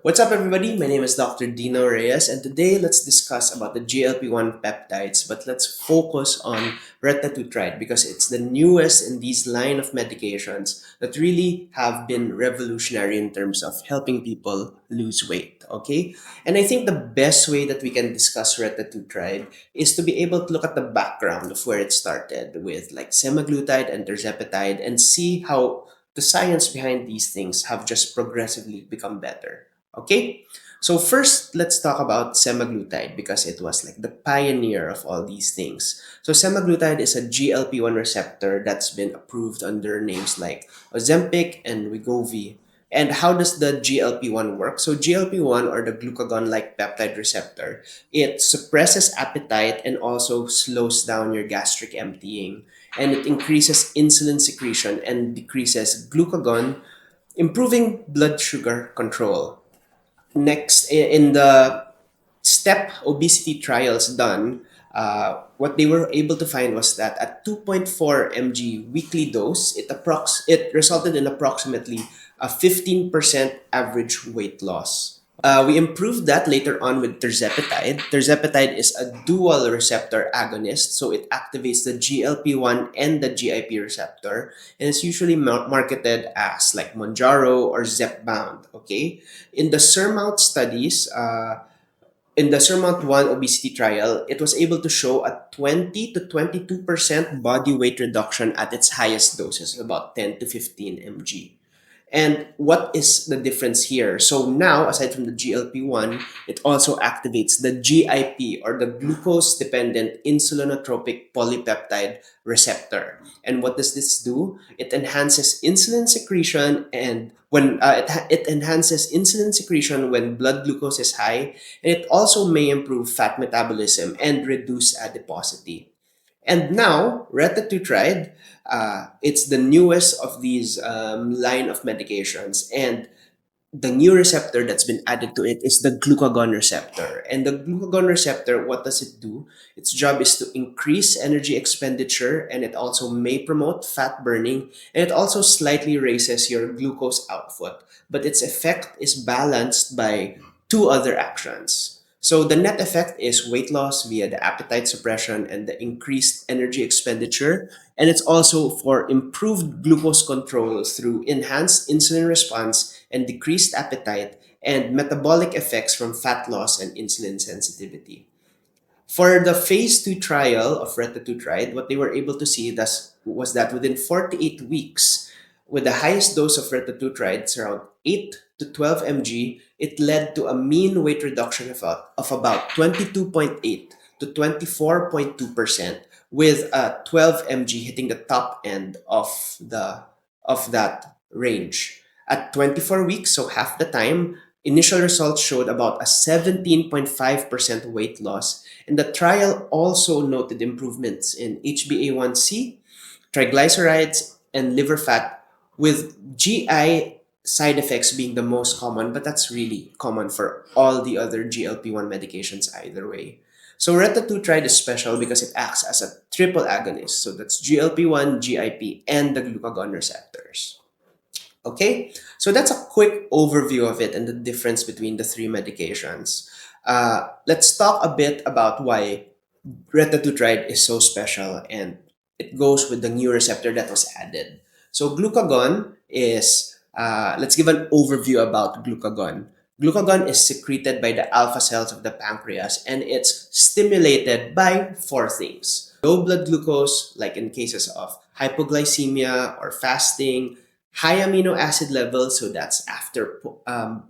What's up, everybody? My name is Dr. Dino Reyes, and today let's discuss about the GLP-1 peptides. But let's focus on Retatrutide because it's the newest in these line of medications that really have been revolutionary in terms of helping people lose weight. Okay, and I think the best way that we can discuss Retatrutide is to be able to look at the background of where it started with like semaglutide and tirzepatide and see how the science behind these things have just progressively become better. Okay, so first let's talk about semaglutide because it was like the pioneer of all these things. So semaglutide is a GLP-1 receptor that's been approved under names like Ozempic and Wegovy. And how does the GLP-1 work? So GLP-1, or the glucagon-like peptide receptor, it suppresses appetite and also slows down your gastric emptying. And it increases insulin secretion and decreases glucagon, improving blood sugar control. Next, in the step obesity trials done, what they were able to find was that at 2.4 mg weekly dose, it resulted in approximately a 15% average weight loss. We improved that later on with tirzepatide. Tirzepatide is a dual receptor agonist, so it activates the GLP-1 and the GIP receptor, and it's usually marketed as like Monjaro or Zepbound. Okay, in the Surmount studies, in the Surmount 1 obesity trial, it was able to show a 20 to 22% body weight reduction at its highest doses, about 10 to 15 mg. And what is the difference here? So now, aside from the GLP-1, it also activates the GIP, or the glucose-dependent insulinotropic polypeptide receptor. And what does this do? It enhances insulin secretion, and it enhances insulin secretion when blood glucose is high, and it also may improve fat metabolism and reduce adiposity. And now, Retatrutide, it's the newest of these line of medications, and the new receptor that's been added to it is the glucagon receptor. And the glucagon receptor, what does it do? Its job is to increase energy expenditure, and it also may promote fat burning, and it also slightly raises your glucose output. But its effect is balanced by two other actions. So the net effect is weight loss via the appetite suppression and the increased energy expenditure. And it's also for improved glucose control through enhanced insulin response and decreased appetite, and metabolic effects from fat loss and insulin sensitivity. For the phase 2 trial of retatrutide, what they were able to see was that within 48 weeks, with the highest dose of retatrutide, it's around 8 to 12 mg, it led to a mean weight reduction of about 22.8 to 24.2%, with 12 mg hitting the top end of that range. At 24 weeks, so half the time, initial results showed about a 17.5% weight loss, and the trial also noted improvements in HbA1c, triglycerides, and liver fat, with GI side effects being the most common, but that's really common for all the other GLP-1 medications either way. So retatrutide is special because it acts as a triple agonist. So that's GLP-1, GIP, and the glucagon receptors. Okay, so that's a quick overview of it and the difference between the three medications. Let's talk a bit about why retatrutide is so special, and it goes with the new receptor that was added. So glucagon is, let's give an overview about glucagon. Glucagon is secreted by the alpha cells of the pancreas, and it's stimulated by four things: low blood glucose, like in cases of hypoglycemia or fasting; high amino acid levels, so that's after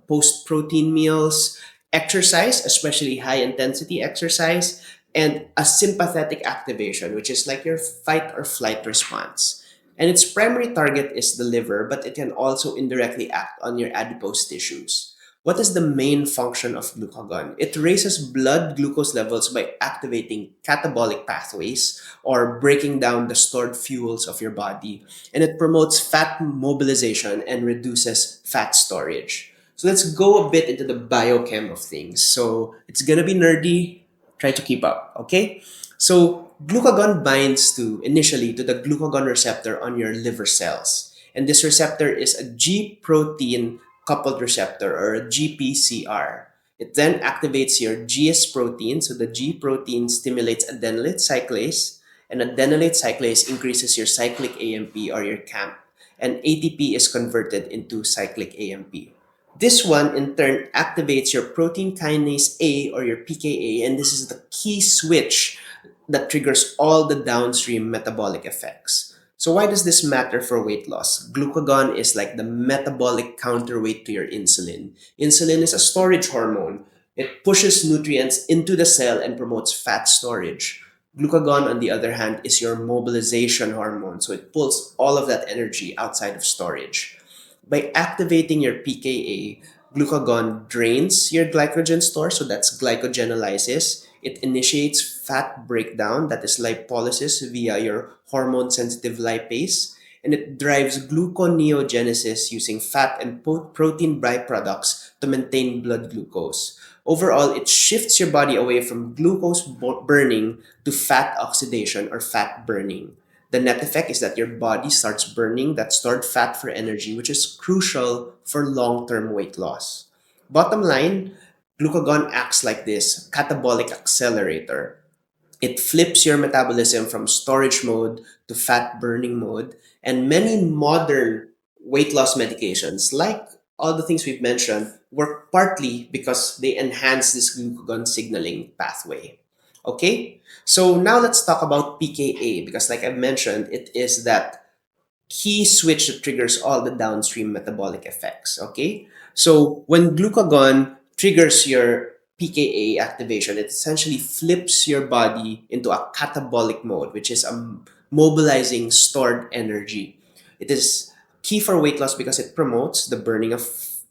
post protein meals; exercise, especially high intensity exercise; and a sympathetic activation, which is like your fight or flight response. And its primary target is the liver, but it can also indirectly act on your adipose tissues. What is the main function of glucagon? It raises blood glucose levels by activating catabolic pathways, or breaking down the stored fuels of your body, and it promotes fat mobilization and reduces fat storage. So let's go a bit into the biochem of things. So it's gonna be nerdy. Try to keep up, okay? So glucagon binds initially to the glucagon receptor on your liver cells. And this receptor is a G protein coupled receptor, or a GPCR. It then activates your GS protein. So the G protein stimulates adenylate cyclase, and adenylate cyclase increases your cyclic AMP or your CAMP, and ATP is converted into cyclic AMP. This one in turn activates your protein kinase A or your PKA, and this is the key switch that triggers all the downstream metabolic effects. So why does this matter for weight loss? Glucagon is like the metabolic counterweight to your insulin. Insulin is a storage hormone. It pushes nutrients into the cell and promotes fat storage. Glucagon, on the other hand, is your mobilization hormone. So it pulls all of that energy outside of storage. By activating your PKA, glucagon drains your glycogen store, so that's glycogenolysis. It initiates fat breakdown, that is lipolysis via your hormone sensitive lipase, and it drives gluconeogenesis using fat and protein byproducts to maintain blood glucose. Overall, it shifts your body away from glucose burning to fat oxidation or fat burning. The net effect is that your body starts burning that stored fat for energy, which is crucial for long-term weight loss. Bottom line, glucagon acts like this catabolic accelerator. It flips your metabolism from storage mode to fat burning mode, and many modern weight loss medications, like all the things we've mentioned, work partly because they enhance this glucagon signaling pathway. Okay? So now let's talk about PKA, because like I mentioned, it is that key switch that triggers all the downstream metabolic effects. Okay, so when glucagon triggers your PKA activation, it essentially flips your body into a catabolic mode, which is mobilizing stored energy. It is key for weight loss because it promotes the burning of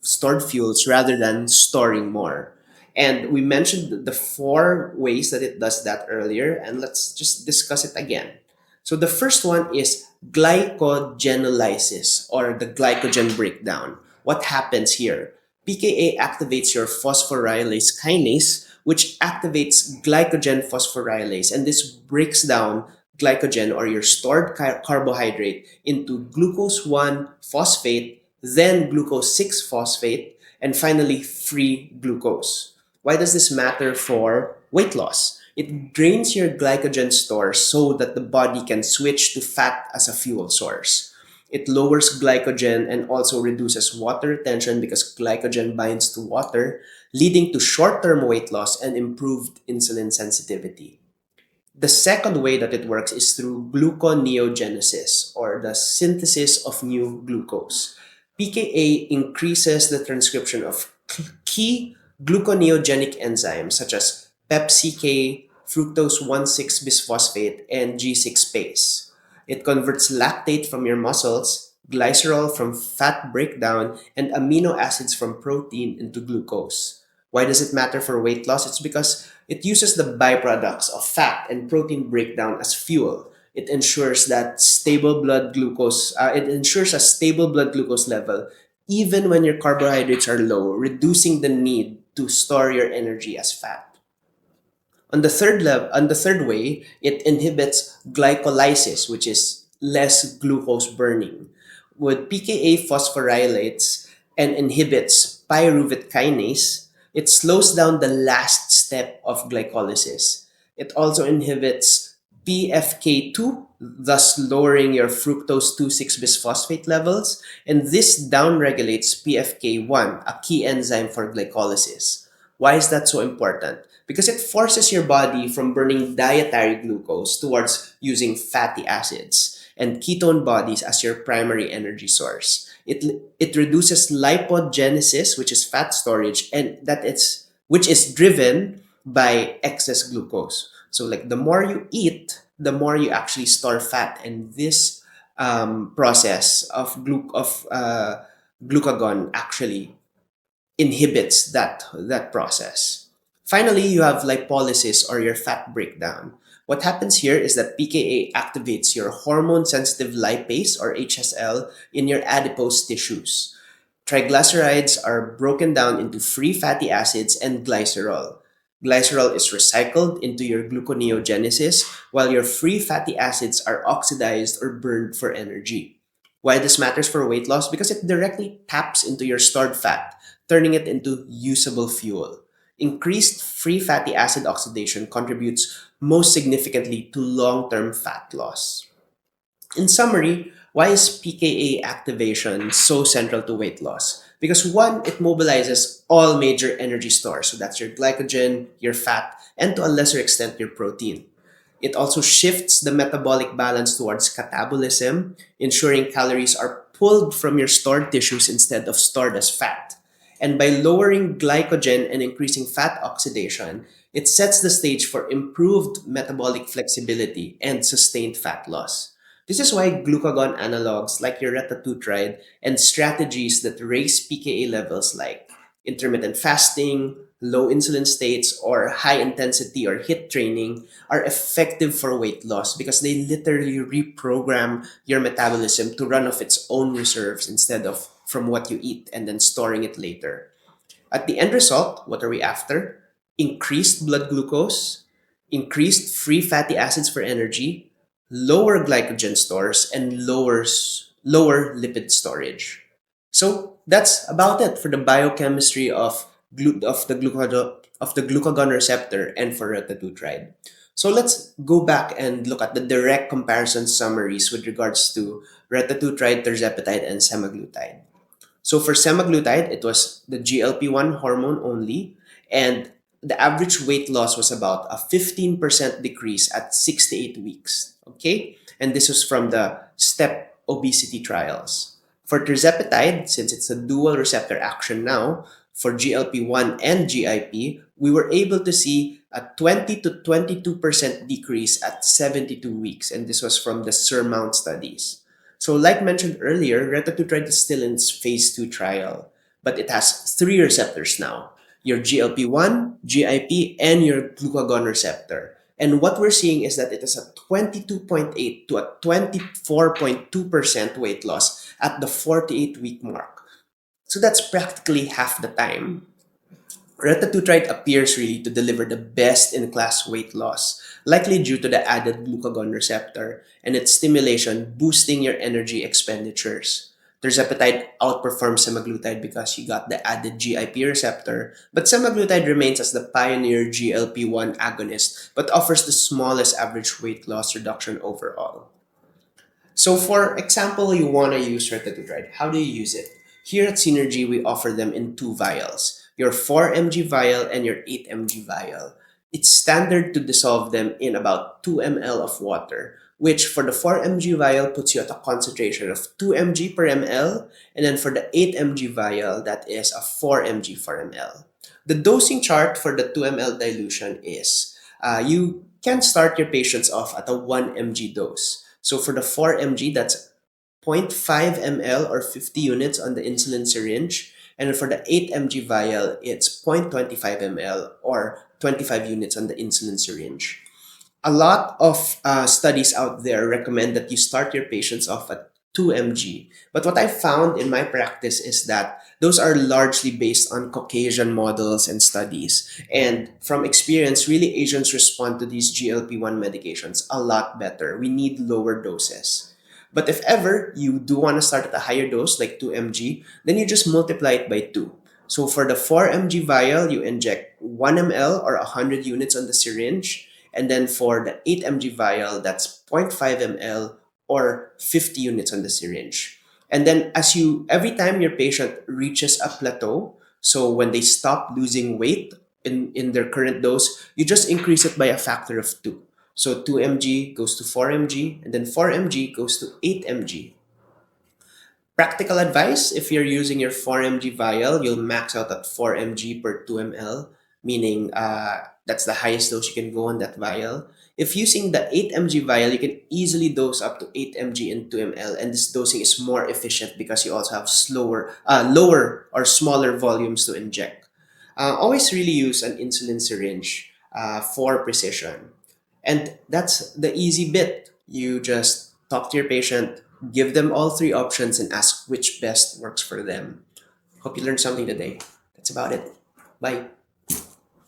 stored fuels rather than storing more. And we mentioned the four ways that it does that earlier, and let's just discuss it again. So the first one is glycogenolysis, or the glycogen breakdown. What happens here? PKA activates your phosphorylase kinase, which activates glycogen phosphorylase, and this breaks down glycogen, or your stored carbohydrate, into glucose 1 phosphate, then glucose 6 phosphate, and finally free glucose. Why does this matter for weight loss? It drains your glycogen stores so that the body can switch to fat as a fuel source. It lowers glycogen and also reduces water retention because glycogen binds to water, leading to short-term weight loss and improved insulin sensitivity. The second way that it works is through gluconeogenesis, or the synthesis of new glucose. PKA increases the transcription of key gluconeogenic enzymes such as PepCK, fructose 1,6 bisphosphate, and G6-PASE. It converts lactate from your muscles, glycerol from fat breakdown, and amino acids from protein into glucose. Why does it matter for weight loss? It's because it uses the byproducts of fat and protein breakdown as fuel. It ensures that stable blood glucose. It ensures a stable blood glucose level even when your carbohydrates are low, reducing the need to store your energy as fat. On the third way, it inhibits glycolysis, which is less glucose burning. With PKA phosphorylates and inhibits pyruvate kinase, it slows down the last step of glycolysis. It also inhibits PFK2, thus lowering your fructose 2,6 bisphosphate levels, and this downregulates PFK1, a key enzyme for glycolysis. Why is that so important? Because it forces your body from burning dietary glucose towards using fatty acids and ketone bodies as your primary energy source. It reduces lipogenesis, which is fat storage, and which is driven by excess glucose. So like the more you eat, the more you actually store fat, and this process of glucagon actually inhibits that process. Finally, you have lipolysis, or your fat breakdown. What happens here is that PKA activates your hormone-sensitive lipase, or HSL, in your adipose tissues. Triglycerides are broken down into free fatty acids and glycerol. Glycerol is recycled into your gluconeogenesis, while your free fatty acids are oxidized or burned for energy. Why this matters for weight loss? Because it directly taps into your stored fat, turning it into usable fuel. Increased free fatty acid oxidation contributes most significantly to long term fat loss. In summary, why is PKA activation so central to weight loss? Because one, it mobilizes all major energy stores. So that's your glycogen, your fat, and to a lesser extent, your protein. It also shifts the metabolic balance towards catabolism, ensuring calories are pulled from your stored tissues instead of stored as fat. And by lowering glycogen and increasing fat oxidation, it sets the stage for improved metabolic flexibility and sustained fat loss. This is why glucagon analogs like your retatrutide and strategies that raise PKA levels like intermittent fasting, low insulin states, or high intensity or HIIT training are effective for weight loss because they literally reprogram your metabolism to run off its own reserves instead of from what you eat and then storing it later. At the end result, what are we after? Increased blood glucose, increased free fatty acids for energy, lower glycogen stores, and lower lipid storage. So that's about it for the biochemistry of of the glucagon receptor and for retatrutide. So let's go back and look at the direct comparison summaries with regards to retatrutide, tirzepatide, and semaglutide. So for semaglutide, it was the GLP-1 hormone only, and the average weight loss was about a 15% decrease at 6 to 8 weeks. Okay? And this was from the STEP obesity trials. For tirzepatide, since it's a dual receptor action now, for GLP-1 and GIP, we were able to see a 20 to 22% decrease at 72 weeks, and this was from the SURMOUNT studies. So, like mentioned earlier, retatrutide is still in its phase 2 trial, but it has three receptors now: your GLP-1, GIP, and your glucagon receptor. And what we're seeing is that it is a 22.8 to a 24.2% weight loss at the 48-week mark. So that's practically half the time. Retatrutide appears really to deliver the best in class weight loss, likely due to the added glucagon receptor and its stimulation boosting your energy expenditures. Tirzepatide outperforms semaglutide because you got the added GIP receptor, but semaglutide remains as the pioneer GLP-1 agonist but offers the smallest average weight loss reduction overall. So for example, you want to use retatrutide. How do you use it? Here at Seenergie, we offer them in two vials, your 4 mg vial and your 8 mg vial. It's standard to dissolve them in about 2 ml of water, which for the 4 mg vial puts you at a concentration of 2 mg per ml, and then for the 8 mg vial, that is a 4 mg per ml. The dosing chart for the 2 ml dilution is you can start your patients off at a 1 mg dose. So for the 4 mg, that's zero point 0.5 ml or 50 units on the insulin syringe. And for the 8 mg vial, it's 0.25 ml or 25 units on the insulin syringe. A lot of studies out there recommend that you start your patients off at 2 mg. But what I found in my practice is that those are largely based on Caucasian models and studies. And from experience, really Asians respond to these GLP-1 medications a lot better. We need lower doses. But if ever you do want to start at a higher dose, like 2 mg, then you just multiply it by 2. So for the 4 mg vial, you inject 1 ml or 100 units on the syringe. And then for the 8 mg vial, that's 0.5 ml or 50 units on the syringe. And then every time your patient reaches a plateau, so when they stop losing weight in their current dose, you just increase it by a factor of 2. So 2 mg goes to 4 mg, and then 4 mg goes to 8 mg. Practical advice: if you're using your 4 mg vial, you'll max out at 4 mg per 2 ml, meaning that's the highest dose you can go on that vial. If using the 8 mg vial, you can easily dose up to 8 mg in 2 ml, and this dosing is more efficient because you also have lower or smaller volumes to inject. Always really use an insulin syringe for precision. And that's the easy bit. You just talk to your patient, give them all three options, and ask which best works for them. Hope you learned something today. That's about it. Bye.